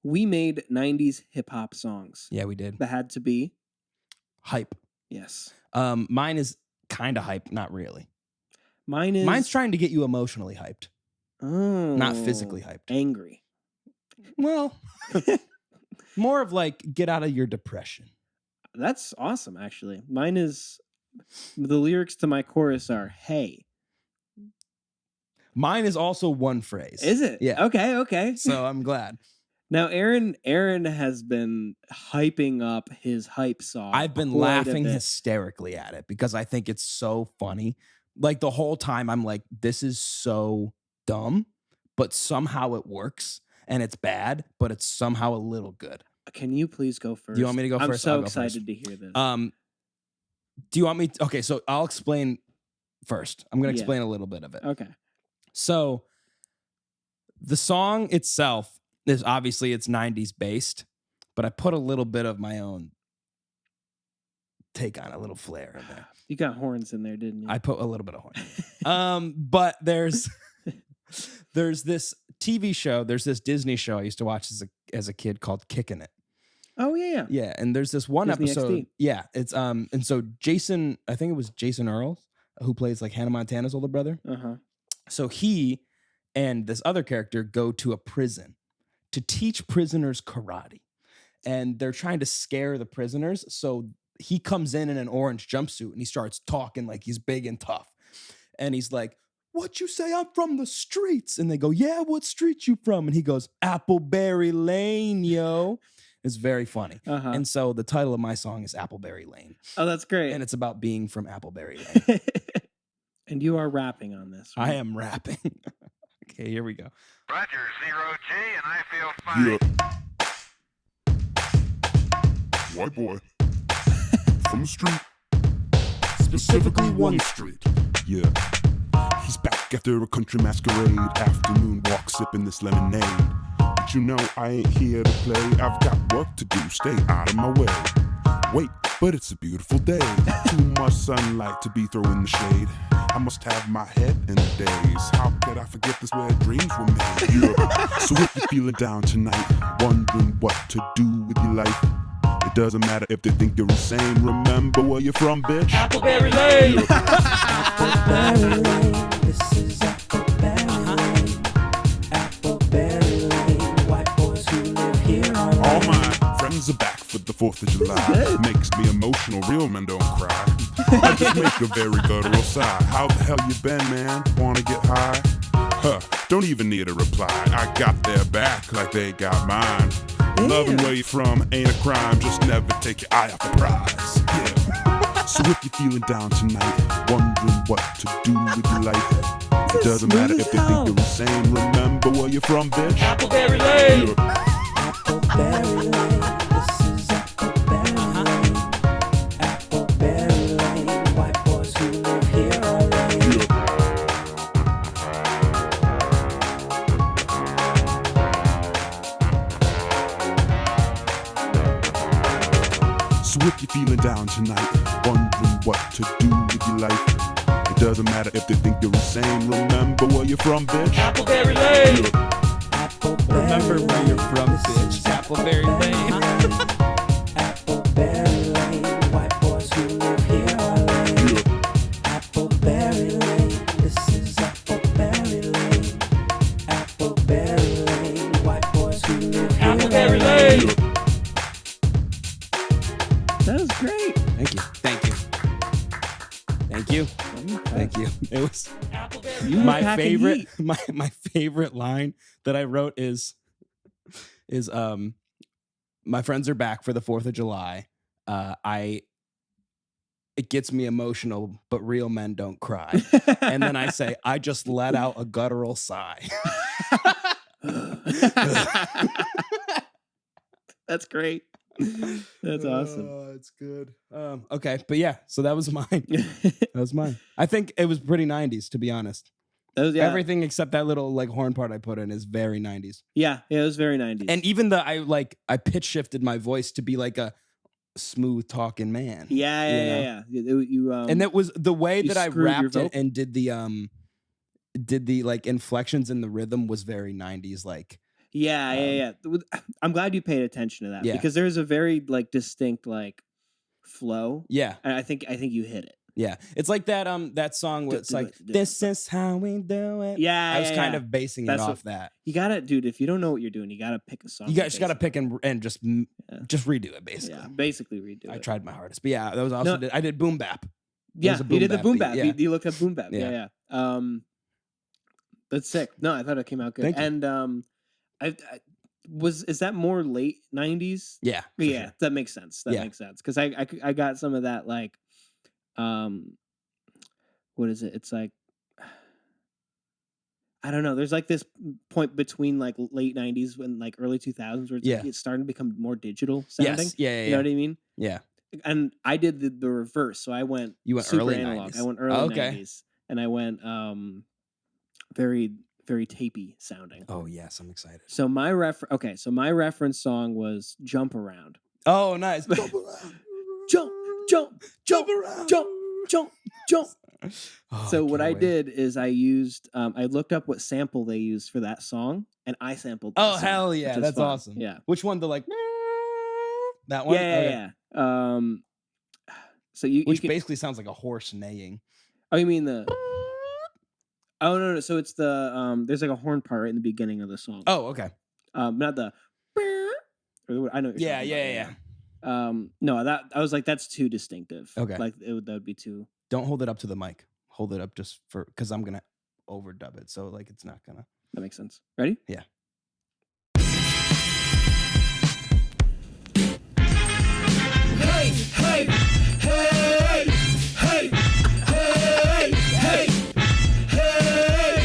We made 90s hip hop songs. Yeah, we did. That had to be Hype. yes. Mine is kind of hype, not really. Mine's trying to get you emotionally hyped, not physically hyped. Angry. Well, more of like get out of your depression. That's awesome, actually. Mine is the lyrics to my chorus are "Hey." Mine is also one phrase. Is it? Yeah. Okay. So I'm glad. Now, Aaron has been hyping up his hype song. I've been laughing hysterically at it because I think it's so funny. Like the whole time I'm like, this is so dumb, but somehow it works and it's bad, but it's somehow a little good. Can you please go first? Do you want me to go first? I'm so excited to hear this. Do you want me? Okay, so I'll explain first. I'm going to explain a little bit of it. Okay. So the song itself is obviously it's 90s based, but I put a little bit of my own take on, a little flair in there. You got horns in there, didn't you? I put a little bit of horn. But there's this TV show, there's this Disney show I used to watch as a kid called Kickin' It. Oh yeah. Yeah, and there's this one Disney episode. XD. Yeah, it's and so Jason, I think it was Jason Earls, who plays like Hannah Montana's older brother. Uh-huh. So he and this other character go to a prison to teach prisoners karate. And they're trying to scare the prisoners. So he comes in an orange jumpsuit and he starts talking like he's big and tough. And he's like, "What you say? I'm from the streets." And they go, "Yeah, what street you from?" And he goes, "Appleberry Lane, yo." It's very funny. Uh-huh. And so the title of my song is Appleberry Lane. Oh, that's great. And it's about being from Appleberry Lane. And you are rapping on this, right? I am rapping. Okay, here we go. Roger, 0G, and I feel fine. Yeah. White boy. From the street. Specifically one street. Yeah. He's back after a country masquerade. Afternoon walk sipping this lemonade. But you know I ain't here to play. I've got work to do. Stay out of my way. Wait, but it's a beautiful day. Too much sunlight to be throwing the shade. I must have my head in a daze. How could I forget this where dreams were made? Yeah. So if you're feeling down tonight, wondering what to do with your life, it doesn't matter if they think you're insane. Remember where you're from, bitch. Appleberry Lane. Appleberry Lane. This is Appleberry Lane. Appleberry Lane. White boys who live here on All my friends are back for the 4th of July. Makes me emotional, real men don't cry. I just make a very guttural sigh. How the hell you been, man? Wanna get high? Huh, don't even need a reply. I got their back like they got mine. Loving where you from ain't a crime. Just never take your eye off the prize. Yeah. So if you're feeling down tonight, wondering what to do with your life, it doesn't matter if they think you're insane. Remember where you're from, bitch. Appleberry Lane. Yeah. Appleberry Lane. This is Appleberry Lane. Appleberry Lane. White boys who live here on Lane. So if you're feeling down tonight, wondering what to do with your life, it doesn't matter if they think you're insane. Remember where you're from, bitch. Appleberry Lane. Appleberry Remember where you're from, Lane. This is bitch. Appleberry Lane. Appleberry Lane. White boys who live here on Lane. Appleberry Lane. This is Appleberry Lane. Appleberry Lane. White boys who live here on Appleberry Lane. Lane. That was great. Thank you. Thank you. Thank you. Thank you. It was You were my packing favorite. heat. My favorite line that I wrote is my friends are back for the 4th of July. It gets me emotional, but real men don't cry. And then I say, I just let out a guttural sigh. That's great. That's awesome. It's good. Okay, but yeah, so that was mine. That was mine. I think it was pretty 90s, to be honest. Yeah. Everything except that little like horn part I put in is very 90s. Yeah, it was very 90s. And even I pitch shifted my voice to be like a smooth talking man. Yeah. You And that was the way you that I screwed your rapped it vocal. and did the like inflections in the rhythm was very 90s. Like Yeah, yeah, yeah. I'm glad you paid attention to that Yeah. because there's a very like distinct like flow, Yeah. and I think you hit it. Yeah. It's like that song where it's Do like, it, do it. this is how we do it. Yeah, I was yeah, kind yeah. of basing That's it what- off that. You gotta, dude. If you don't know what you're doing, you gotta pick a song. You guys got to basically. pick and just redo it, basically. Yeah, basically redo I it. tried my hardest. But yeah, that was also, No. I did Boom Bap. Yeah, was a you boom did the bap boom beat, bap. yeah. You looked up boom bap. Yeah. Yeah, yeah. That's sick. No, I thought it came out good. Thank you. And is that more late 90s? Yeah. for Yeah, sure. that makes sense. That Yeah. makes sense because I got some of that like, what is it? It's like, I don't know. There's like this point between like late 90s and like early 2000s where it's, like, Yeah. it's starting to become more digital sounding. Yes. Yeah. Yeah. You know what I mean? Yeah. And I did the reverse. So I went You went super early analog. 90s. I went early Okay. 90s. And I went very, very tapey sounding. Oh, yes. I'm excited. So my reference song was Jump Around. Oh, nice. Jump around. Jump, jump, jump, around. jump, jump, jump. Oh, So what can't I wait. did is I used I looked up what sample they used for that song and I sampled that Oh, song, hell which yeah. is That's fun. awesome. Yeah. Which one? The like, that one? Yeah, Okay. yeah, yeah. So you Which can, basically sounds like a horse neighing. oh, you mean the Oh no, so it's the there's like a horn part right in the beginning of the song. Oh, okay. Not the I know what you're Yeah, talking yeah, about, yeah. No, that I was like that's too distinctive. Okay. Like that would be too. Don't hold it up to the mic. Hold it up just for, because I'm going to overdub it. So, like, it's not going to. That makes sense. Ready? Yeah. Hey, hey, hey, hey, hey, hey, hey.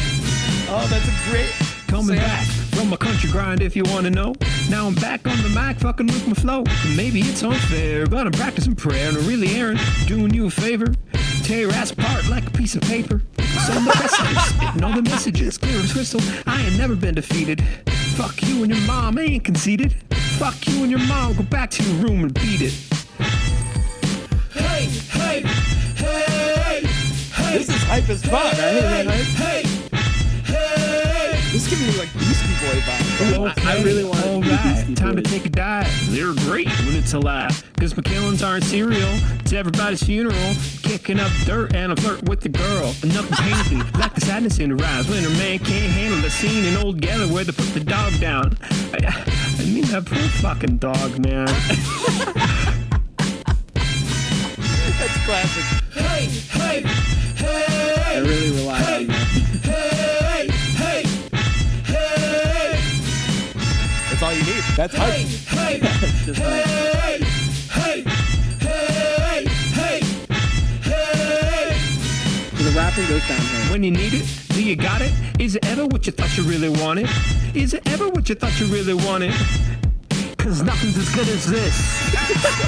Oh, that's a great. Coming Sam. back from a country grind if you want to know. Now I'm back on the mic fucking with my flow. Maybe it's unfair, but I'm practicing prayer and I'm really Aaron, doing you a favor. Tear your ass apart like a piece of paper. Send the messages, spitting all the messages, clear as crystal. I ain't never been defeated. Fuck you and your mom, I ain't conceited. Fuck you and your mom, go back to your room and beat it. Hey, hey, hey, hey. This is hype as fuck. Hey, hey, hey. This is giving me like Beastie Boy vibes. I really want to All be right, Beastie time to Boys. take a dive. They're great when it's alive. Cause McKillens aren't cereal. It's everybody's funeral. Kicking up dirt and a flirt with the girl. And nothing pains me like the sadness in her eyes when her man can't handle the scene in Old Geller where they put the dog down. I mean that poor fucking dog, man. That's classic. Hey, hey, hey. I really rely on that. Hey, hey, hey. That's all you need. That's hype. Hey, It's just like, hey, hey, hey, hey, hey. so the rapping goes downhill. When you need it, do you got it? Is it ever what you thought you really wanted? Is it ever what you thought you really wanted? Cause nothing's as good as this.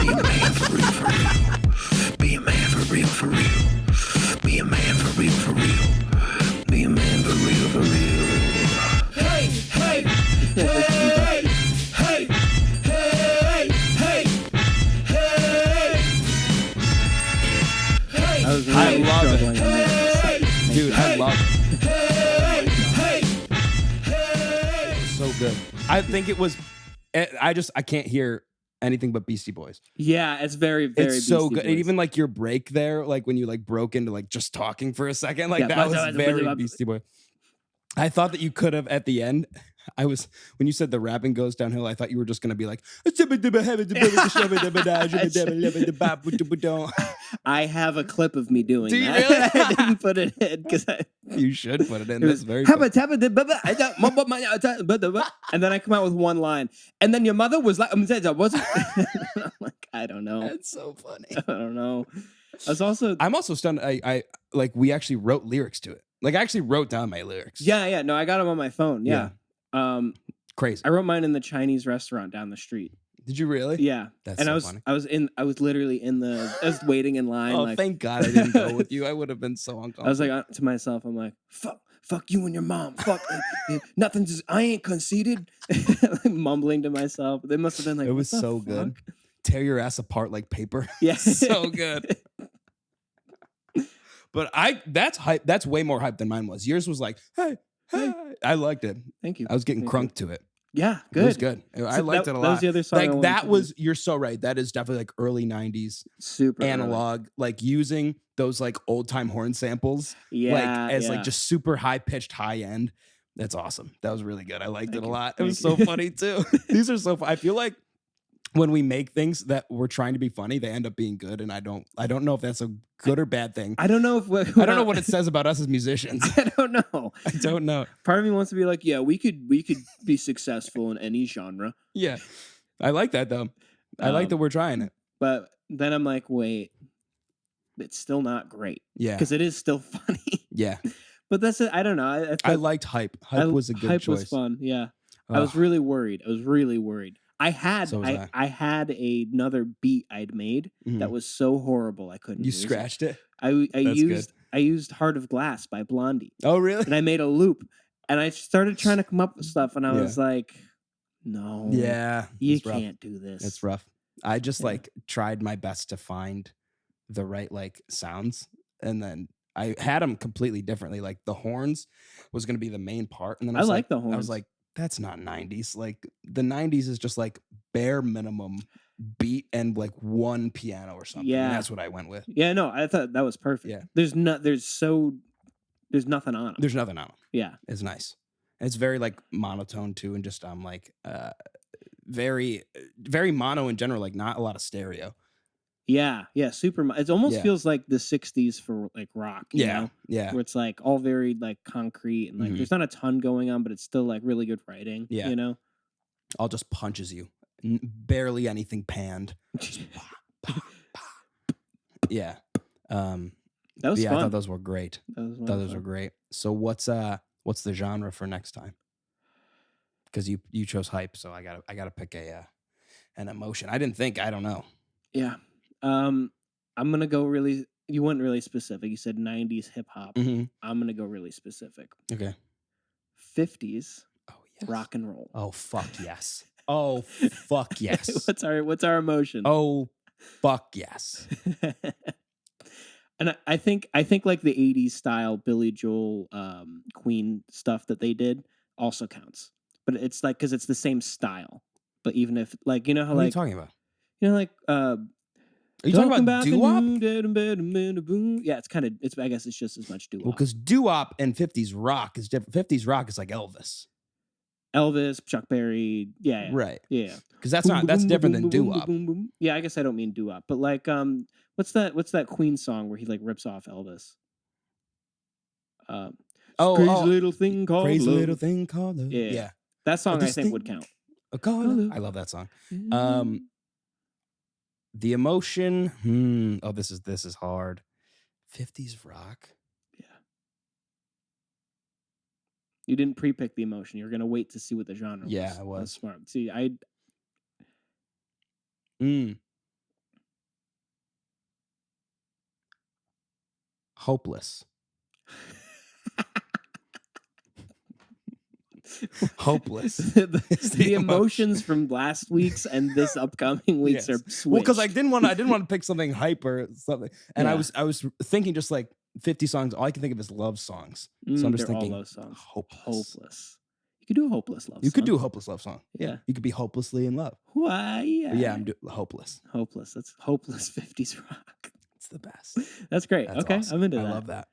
Be a man for real, for real. Be a man for real, for real. Be a man for real, for real. Be a man for real, for real. Hey, hey, hey, hey, hey, hey, hey. Hey, I was really I love it. struggling on that. Dude, I love it. hey, hey, hey. It was so good. I think it was, I can't hear anything but Beastie Boys. Yeah, it's very, very. It's so Beastie good. And Boys. even like your break there, like when you like broke into like just talking for a second, like Yeah, that was very Beastie Boy. I thought that you could have at the end. When you said the rapping goes downhill, I thought you were just gonna be like, I have a clip of me doing Do you that. really? I didn't put it in because You should put it in. it That's was very cool. and then I come out with one line. And then your mother was like, was it? I'm like, I don't know. That's so funny. I don't know. I was also I'm also stunned. I like we actually wrote lyrics to it. Like I actually wrote down my lyrics. yeah. No, I got them on my phone. Yeah. Crazy. I wrote mine in the Chinese restaurant down the street. Did you really? Yeah. That's And so funny. I was literally I was waiting in line. Oh, like, thank God I didn't go with you. I would have been so uncomfortable. I was like to myself, I'm like, fuck you and your mom. Fuck, nothing's. I ain't conceited. Mumbling to myself. They must have been like, it was "What the so good. fuck?" Tear your ass apart like paper. Yeah, So good. But that's hype. That's way more hype than mine was. Yours was like, hey. I liked it. Thank you. I was getting Thank you. crunk to it. Yeah, It was good. good. I So liked that- it a that was lot. the other song I Like wanted that to was, you're so right. That is definitely like early 90s super early. analog, like using those like old time horn samples, Yeah, like as yeah. like just super high pitched, high end. That's awesome. That was really good. I liked Thank it a you. lot. It was Thank so you. funny too. These are so fun. I feel like when we make things that we're trying to be funny, they end up being good. And I don't know if that's a good or bad thing. I don't know if I don't know what it says about us as musicians. I don't know. I don't know. Part of me wants to be like, yeah, we could be successful in any genre, Yeah. I like that though. I like that Um, we're trying it. but then I'm like, wait, it's still not great Yeah. because it is still funny. Yeah. But that's it. I don't know. I I thought- liked Hype. Hype was a good Hype choice. was fun. Yeah, I was Ugh. really worried. I had So was I. I had another beat I'd made that Mhm. was so horrible I couldn't. You use it. scratched it? I That's used Heart of Glass by Blondie, Oh, really? and I made a loop, and I started trying to come up with stuff, and I Yeah. was like, no, Yeah. you it's rough. can't do this. It's rough. I just Yeah. like tried my best to find the right like sounds, and then I had them completely differently. Like the horns was going to be the main part, and then I I was like the I was horns. like, that's not 90s. Like the 90s is just like bare minimum beat and like one piano or something. Yeah. And that's what I went with. Yeah, no, I thought that was perfect. Yeah. There's nothing on it. There's nothing on it. Yeah. It's nice. It's very like monotone too, and just like very very mono in general. Like not a lot of stereo. Yeah, super. It almost Yeah. feels like the '60s for like rock. You Yeah, know? yeah, Where it's like all very like concrete and like Mhm. there's not a ton going on, but it's still like really good writing. Yeah. You know. all just punches you. Barely anything panned. Yeah. That was Yeah, fun. I thought those were great. That was I thought those were great. So what's the genre for next time? Because you chose Hype, so I gotta pick an emotion. I don't know. Yeah. I'm gonna go really. You went really specific. You said '90s hip hop. Mhm. I'm gonna go really specific. Okay. '50s Oh yes. rock and roll. Oh fuck yes. Oh fuck yes. What's our emotion? Oh fuck yes. And I think like the '80s style Billy Joel, Queen stuff that they did also counts. But it's like because it's the same style. But even if like you know how What are you like talking about? you know like Are you talking about doo-wop? Yeah, it's kind of it's. I guess it's just as much doo-wop. Well, because doo-wop and 50s rock is different. 50s rock is like Elvis. Elvis, Chuck Berry, yeah. Right. Yeah. Because that's different than doo-wop. Yeah, I guess I don't mean doo-wop, but like what's that Queen song where he like rips off Elvis? Crazy little thing called Crazy love. little thing called love. Yeah. Yeah. That song I this think thing- would count. A call love. I love that song. The emotion. Oh, this is hard. 50s rock. You didn't pre-pick the emotion. You're gonna wait to see what the genre was. Yeah, I was. That's smart. See, I Hopeless. Hopeless. the emotions from last week's and this upcoming week's Yes. are switched. Well, because I didn't want to pick something hype or something, and Yeah. I was thinking just like 50 songs. All I can think of is love songs. So I'm just they're all thinking those songs. hopeless. You could do a hopeless love. You could song. do a hopeless love song. Yeah. You could be hopelessly in love. Why? Yeah. But yeah, I'm hopeless. hopeless. That's hopeless '50s rock. It's the best. That's great. That's okay, awesome. I'm into I that. love that.